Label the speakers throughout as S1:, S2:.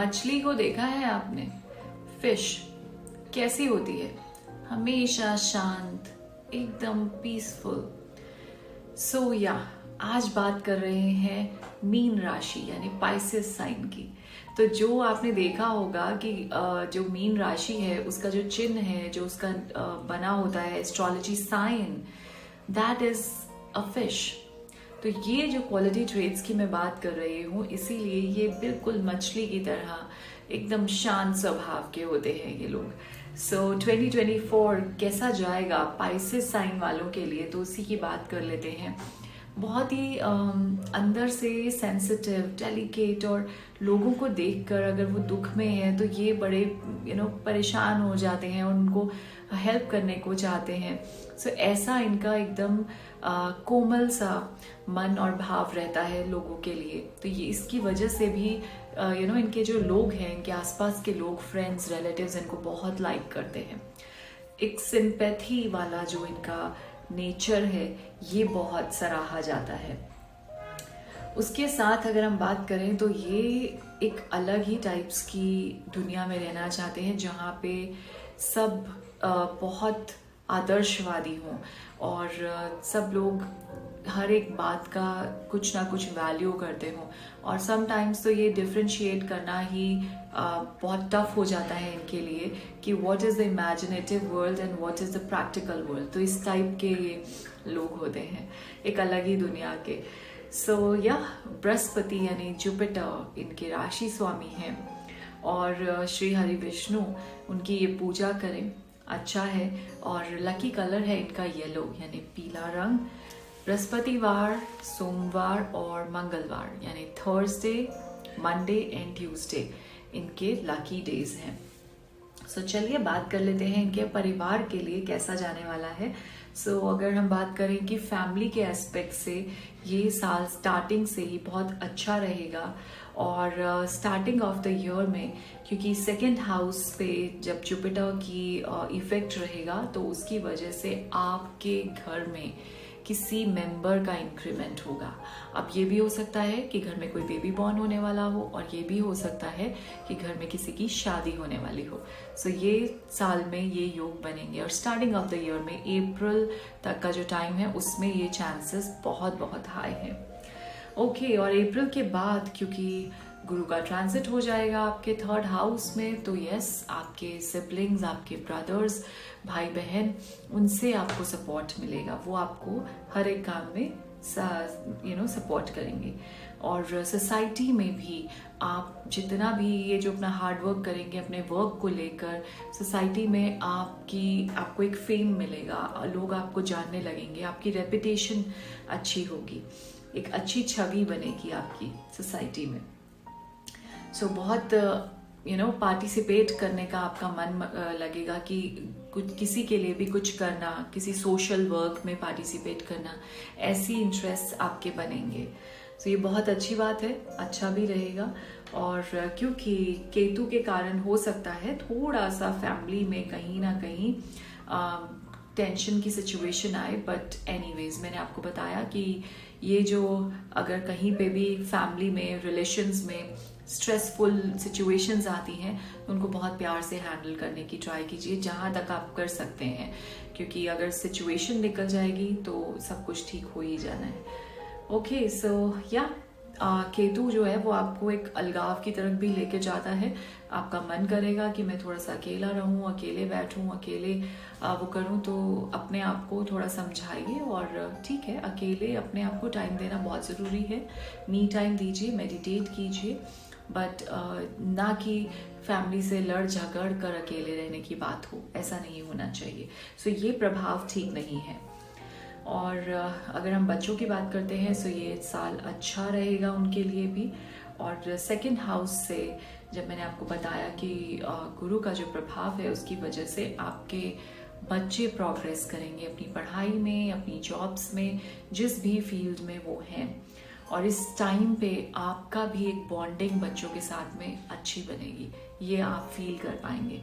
S1: मछली को देखा है आपने? फिश कैसी होती है? हमेशा शांत, एकदम पीसफुल। सो आज बात कर रहे हैं मीन राशि यानी पाइसेस साइन की। तो जो आपने देखा होगा कि जो मीन राशि है उसका जो चिन्ह है, जो उसका बना होता है astrology sign, that is a fish. तो ये जो क्वालिटी ट्रेट्स की मैं बात कर रही हूँ, इसीलिए ये बिल्कुल मछली की तरह एकदम शांत स्वभाव के होते हैं ये लोग। सो 2024 कैसा जाएगा पाइसेस साइन वालों के लिए, तो उसी की बात कर लेते हैं। बहुत ही अंदर से सेंसिटिव, डेलिकेट, और लोगों को देखकर अगर वो दुख में है तो ये बड़े परेशान हो जाते हैं, उनको हेल्प करने को चाहते हैं। सो ऐसा इनका एकदम कोमल सा मन और भाव रहता है लोगों के लिए। तो ये इसकी वजह से भी इनके जो लोग हैं, इनके आसपास के लोग, फ्रेंड्स, रिलेटिव्स इनको बहुत लाइक करते हैं। एक सिंपैथी वाला जो इनका नेचर है ये बहुत सराहा जाता है। उसके साथ अगर हम बात करें तो ये एक अलग ही टाइप्स की दुनिया में रहना चाहते हैं, जहाँ पे सब बहुत आदर्शवादी हों और सब लोग हर एक बात का कुछ ना कुछ वैल्यू करते हों। और समटाइम्स तो ये डिफ्रेंशिएट करना ही बहुत टफ हो जाता है इनके लिए कि what is the imaginative world and what is the practical world. तो इस टाइप के ये लोग होते हैं, एक अलग ही दुनिया के। सो बृहस्पति यानी जुपिटर इनके राशि स्वामी हैं, और श्री हरि विष्णु उनकी ये पूजा करें, अच्छा है। और लकी कलर है इनका येलो यानी पीला रंग। बृहस्पतिवार, सोमवार और मंगलवार यानी थर्सडे, मंडे एंड ट्यूसडे इनके लकी डेज हैं। सो चलिए बात कर लेते हैं इनके परिवार के लिए कैसा जाने वाला है। सो अगर हम बात करें कि फैमिली के एस्पेक्ट से ये साल स्टार्टिंग से ही बहुत अच्छा रहेगा। और स्टार्टिंग ऑफ द ईयर में, क्योंकि सेकंड हाउस पे जब जुपिटर की इफेक्ट रहेगा, तो उसकी वजह से आपके घर में किसी मेंबर का इंक्रीमेंट होगा। अब ये भी हो सकता है कि घर में कोई बेबी बॉर्न होने वाला हो, और ये भी हो सकता है कि घर में किसी की शादी होने वाली हो। सो ये साल में ये योग बनेंगे, और स्टार्टिंग ऑफ द ईयर में अप्रैल तक का जो टाइम है उसमें ये चांसेस बहुत बहुत हाई हैं। ओके, और अप्रैल के बाद क्योंकि गुरु का ट्रांजिट हो जाएगा आपके थर्ड हाउस में, तो यस, आपके सिबलिंग्स, आपके ब्रदर्स, भाई बहन, उनसे आपको सपोर्ट मिलेगा। वो आपको हर एक काम में सपोर्ट करेंगे। और सोसाइटी में भी आप जितना भी ये जो अपना हार्ड वर्क करेंगे अपने वर्क को लेकर, सोसाइटी में आपको एक फेम मिलेगा, लोग आपको जानने लगेंगे, आपकी रेपुटेशन अच्छी होगी, एक अच्छी छवि बनेगी आपकी सोसाइटी में। सो बहुत पार्टिसिपेट करने का आपका मन लगेगा कि कुछ किसी के लिए भी कुछ करना, किसी सोशल वर्क में पार्टिसिपेट करना, ऐसी इंटरेस्ट आपके बनेंगे। सो ये बहुत अच्छी बात है, अच्छा भी रहेगा। और क्योंकि केतु के कारण हो सकता है थोड़ा सा फैमिली में कहीं ना कहीं टेंशन की सिचुएशन आए, बट एनीवेज मैंने आपको बताया कि ये जो अगर कहीं पे भी फैमिली में, रिलेशंस में स्ट्रेसफुल सिचुएशंस आती हैं, तो उनको बहुत प्यार से हैंडल करने की ट्राई कीजिए जहाँ तक आप कर सकते हैं, क्योंकि अगर सिचुएशन निकल जाएगी तो सब कुछ ठीक हो ही जाना है। ओके, सो केतु जो है वो आपको एक अलगाव की तरफ भी लेके जाता है। आपका मन करेगा कि मैं थोड़ा सा अकेला रहूं, अकेले बैठूं, अकेले वो करूं, तो अपने आप को थोड़ा समझाइए। और ठीक है, अकेले अपने आप को टाइम देना बहुत ज़रूरी है, मी टाइम दीजिए, मेडिटेट कीजिए, बट ना कि फैमिली से लड़ झगड़ कर अकेले रहने की बात हो, ऐसा नहीं होना चाहिए। सो ये प्रभाव ठीक नहीं है। और अगर हम बच्चों की बात करते हैं, सो ये साल अच्छा रहेगा उनके लिए भी। और सेकंड हाउस से जब मैंने आपको बताया कि गुरु का जो प्रभाव है, उसकी वजह से आपके बच्चे प्रोग्रेस करेंगे अपनी पढ़ाई में, अपनी जॉब्स में, जिस भी फील्ड में वो हैं। और इस टाइम पे आपका भी एक बॉन्डिंग बच्चों के साथ में अच्छी बनेगी, ये आप फील कर पाएंगे।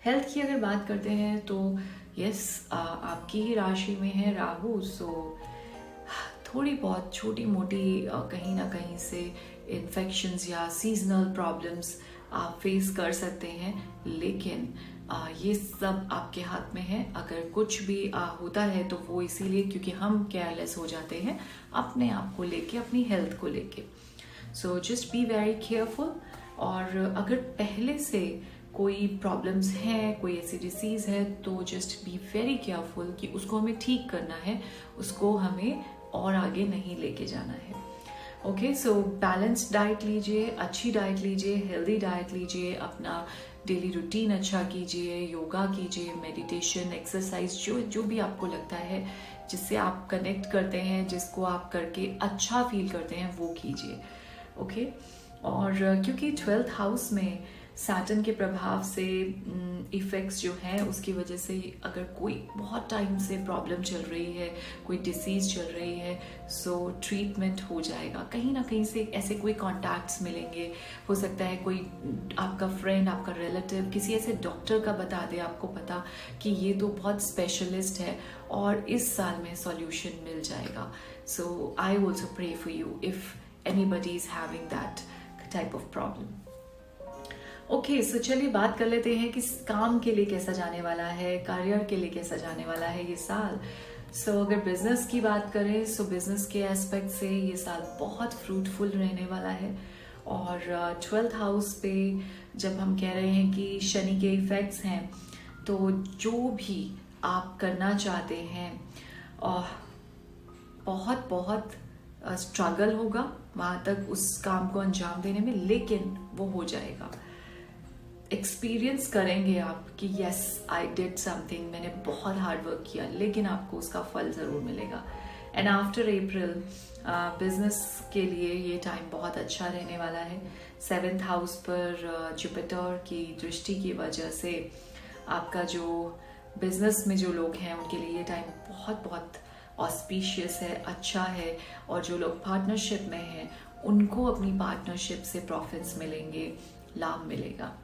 S1: हेल्थ की अगर बात करते हैं तो यस, आपकी ही राशि में है राहु, सो थोड़ी बहुत छोटी मोटी कहीं ना कहीं से इन्फेक्शंस या सीजनल प्रॉब्लम्स आप फेस कर सकते हैं, लेकिन ये सब आपके हाथ में है। अगर कुछ भी होता है तो वो इसीलिए क्योंकि हम केयरलेस हो जाते हैं अपने आप को लेके, अपनी हेल्थ को लेके। So just be very careful. और अगर पहले से कोई प्रॉब्लम्स हैं, कोई ऐसी डिसीज है, तो जस्ट बी वेरी केयरफुल कि उसको हमें ठीक करना है, उसको हमें और आगे नहीं लेके जाना है। ओके, सो बैलेंस्ड डाइट लीजिए, अच्छी डाइट लीजिए, हेल्दी डाइट लीजिए, अपना डेली रूटीन अच्छा कीजिए, योगा कीजिए, मेडिटेशन, एक्सरसाइज, जो भी आपको लगता है जिससे आप कनेक्ट करते हैं, जिसको आप करके अच्छा फील करते हैं, वो कीजिए। ओके, और क्योंकि 12th हाउस में सैटर्न के प्रभाव से इफेक्ट्स जो हैं, उसकी वजह से अगर कोई बहुत टाइम से प्रॉब्लम चल रही है, कोई डिसीज चल रही है, सो ट्रीटमेंट हो जाएगा। कहीं ना कहीं से ऐसे कोई कॉन्टैक्ट्स मिलेंगे, हो सकता है कोई आपका फ्रेंड, आपका रिलेटिव किसी ऐसे डॉक्टर का बता दे आपको पता कि ये तो बहुत स्पेशलिस्ट है और इस साल में सॉल्यूशन मिल जाएगा। So I also pray for you if anybody is having that type of problem. Okay, so चलिए बात कर लेते हैं कि काम के लिए कैसा जाने वाला है, करियर के लिए कैसा जाने वाला है ये साल। सो अगर बिजनेस की बात करें, सो बिजनेस के एस्पेक्ट से ये साल बहुत फ्रूटफुल रहने वाला है। और 12th हाउस पे जब हम कह रहे हैं कि शनि के इफेक्ट्स हैं, तो जो भी आप करना चाहते हैं बहुत बहुत स्ट्रगल होगा वहां तक उस काम को अंजाम देने में, लेकिन वो हो जाएगा। एक्सपीरियंस करेंगे आप कि यस आई डिड समथिंग, मैंने बहुत हार्ड वर्क किया, लेकिन आपको उसका फल जरूर मिलेगा। एंड आफ्टर अप्रैल बिजनेस के लिए ये टाइम बहुत अच्छा रहने वाला है। 7th हाउस पर जुपिटर की दृष्टि की वजह से आपका जो बिजनेस में जो लोग हैं उनके लिए ये टाइम बहुत बहुत ऑस्पिशियस है, अच्छा है। और जो लोग पार्टनरशिप में हैं उनको अपनी पार्टनरशिप से प्रॉफिट्स मिलेंगे, लाभ मिलेगा।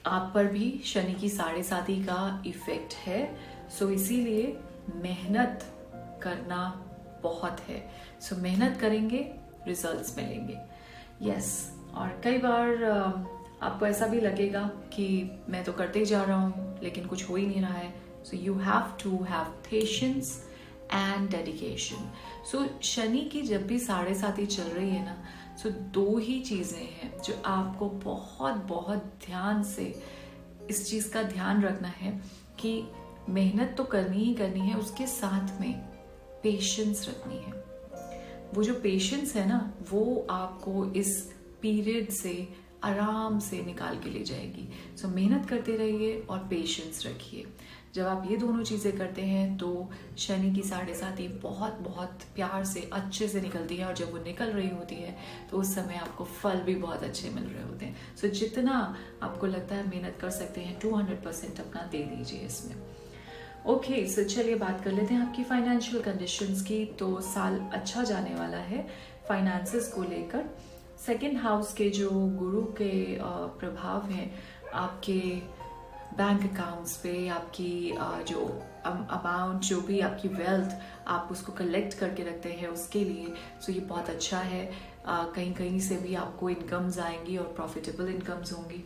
S1: आप पर भी शनि की 7.5 का इफेक्ट है, सो इसीलिए मेहनत करना बहुत है। सो मेहनत करेंगे, रिजल्ट्स मिलेंगे। यस, और कई बार आपको ऐसा भी लगेगा कि मैं तो करते ही जा रहा हूँ लेकिन कुछ हो ही नहीं रहा है। So you have to have patience and dedication. So Shani की जब भी 7.5 चल रही है ना, सो 2 ही चीजें हैं जो आपको बहुत बहुत ध्यान से इस चीज का ध्यान रखना है कि मेहनत तो करनी ही करनी है, उसके साथ में पेशेंस रखनी है। वो जो पेशेंस है ना, वो आपको इस पीरियड से आराम से निकाल के ले जाएगी। सो मेहनत करते रहिए और पेशेंस रखिए। जब आप ये दोनों चीजें करते हैं तो शनि की 7.5 बहुत बहुत प्यार से अच्छे से निकलती है, और जब वो निकल रही होती है तो उस समय आपको फल भी बहुत अच्छे मिल रहे होते हैं। सो जितना आपको लगता है मेहनत कर सकते हैं, 200% अपना दे दीजिए इसमें। ओके, सो चलिए बात कर लेते हैं आपकी फाइनेंशियल कंडीशंस की। तो साल अच्छा जाने वाला है फाइनेंसेस को लेकर। 2nd हाउस के जो गुरु के प्रभाव हैं आपके बैंक अकाउंट्स पे, आपकी जो अमाउंट, जो भी आपकी वेल्थ आप उसको कलेक्ट करके रखते हैं उसके लिए, सो ये बहुत अच्छा है। कहीं कहीं से भी आपको इनकम्स आएंगी और प्रॉफिटेबल इनकम्स होंगी।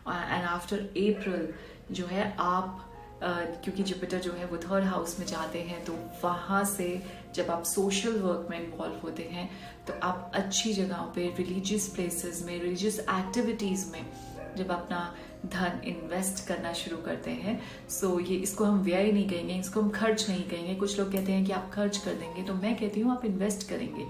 S1: एंड आफ्टर अप्रैल जो है आप क्योंकि जुपिटर जो है वो 3rd हाउस में जाते हैं, तो वहाँ से जब आप सोशल वर्क में इन्वॉल्व होते हैं तो आप अच्छी जगहों पे, रिलीजियस प्लेसेस में, रिलीजियस एक्टिविटीज़ में जब अपना धन इन्वेस्ट करना शुरू करते हैं, सो ये इसको हम व्यय नहीं कहेंगे, इसको हम खर्च नहीं कहेंगे। कुछ लोग कहते हैं कि आप खर्च कर देंगे, तो मैं कहती हूँ आप इन्वेस्ट करेंगे,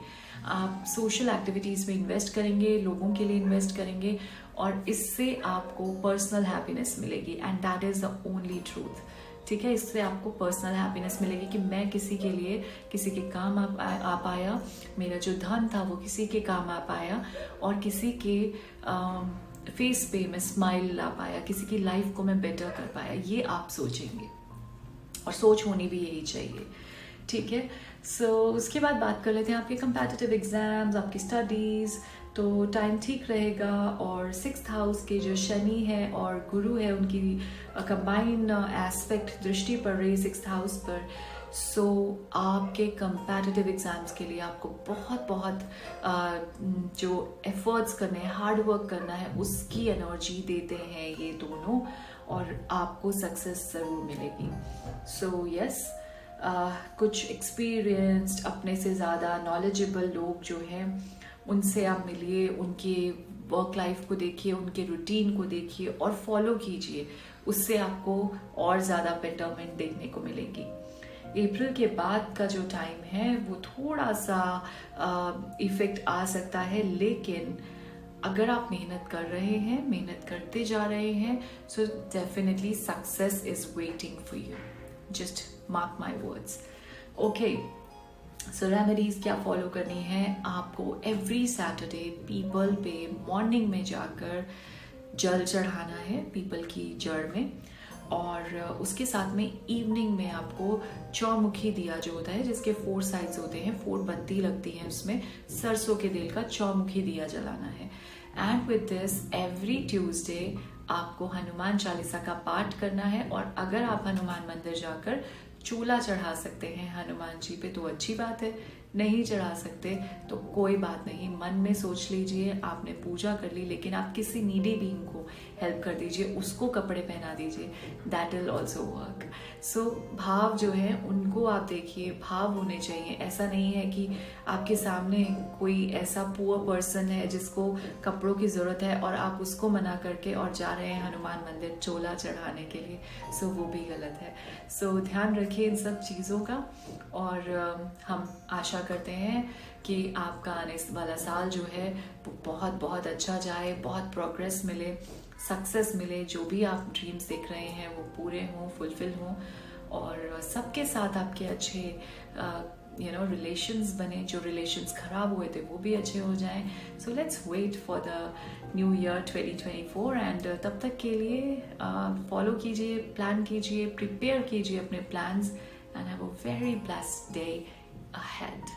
S1: आप सोशल एक्टिविटीज़ में इन्वेस्ट करेंगे, लोगों के लिए इन्वेस्ट करेंगे, और इससे आपको पर्सनल हैप्पीनेस मिलेगी। And that is the only truth. ठीक है, इससे आपको पर्सनल हैप्पीनेस मिलेगी कि मैं किसी के लिए, किसी के काम आ पाया, मेरा जो धन था वो किसी के काम आ पाया, और किसी के फेस पे मैं स्माइल ला पाया, किसी की लाइफ को मैं बेटर कर पाया। ये आप सोचेंगे, और सोच होनी भी यही चाहिए। ठीक है, सो उसके बाद बात कर लेते हैं आपके कंपैटिटिव एग्जाम्स, आपकी स्टडीज। तो टाइम ठीक रहेगा। और 6th हाउस के जो शनि है और गुरु है, उनकी कंबाइन एस्पेक्ट दृष्टि पड़ रही है 6th हाउस पर। सो आपके कंपैटिटिव एग्जाम्स के लिए आपको बहुत बहुत जो एफर्ट्स करने हैं, हार्ड वर्क करना है, उसकी एनर्जी देते हैं ये दोनों, और आपको सक्सेस ज़रूर मिलेगी। सो यस, कुछ एक्सपीरियंस्ड, अपने से ज़्यादा नॉलेजेबल लोग जो हैं उनसे आप मिलिए, उनके वर्क लाइफ को देखिए, उनके रूटीन को देखिए और फॉलो कीजिए। उससे आपको और ज़्यादा बेटरमेंट देखने को मिलेगी। अप्रैल के बाद का जो टाइम है वो थोड़ा सा इफेक्ट आ सकता है, लेकिन अगर आप मेहनत कर रहे हैं, मेहनत करते जा रहे हैं, so definitely success is waiting for you. Just mark my words. Okay, so remedies क्या फॉलो करनी है आपको? एवरी सैटरडे पीपल पे मॉर्निंग में जाकर जल चढ़ाना है, पीपल की जड़ में, और उसके साथ में इवनिंग में आपको चौमुखी दिया जो होता है, जिसके 4 साइड्स होते हैं, 4 बत्ती लगती हैं उसमें, सरसों के तेल का चौमुखी दिया जलाना है। And with this every Tuesday आपको हनुमान चालीसा का पाठ करना है, और अगर आप हनुमान मंदिर जाकर चूल्हा चढ़ा सकते हैं हनुमान जी पे तो अच्छी बात है, नहीं चढ़ा सकते तो कोई बात नहीं, मन में सोच लीजिए आपने पूजा कर ली, लेकिन आप किसी नीडी बीइंग को हेल्प कर दीजिए, उसको कपड़े पहना दीजिए, दैट विल ऑल्सो वर्क। सो भाव जो है उनको आप देखिए, भाव होने चाहिए। ऐसा नहीं है कि आपके सामने कोई ऐसा पुअर पर्सन है जिसको कपड़ों की ज़रूरत है और आप उसको मना करके और जा रहे हैं हनुमान मंदिर चोला चढ़ाने के लिए, सो वो भी गलत है। सो ध्यान रखिए इन सब चीज़ों का, और हम आशा करते हैं कि आपका आने वाला साल जो है वो बहुत बहुत अच्छा जाए, बहुत प्रोग्रेस मिले, सक्सेस मिले, जो भी आप ड्रीम्स देख रहे हैं वो पूरे हों, फुलफिल हों, और सबके साथ आपके अच्छे रिलेशंस बने, जो रिलेशंस खराब हुए थे वो भी अच्छे हो जाएं। So let's wait for the new year 2024, and तब तक के लिए फॉलो कीजिए, प्लान कीजिए, प्रिपेयर कीजिए अपने plans, and have a very blessed day ahead.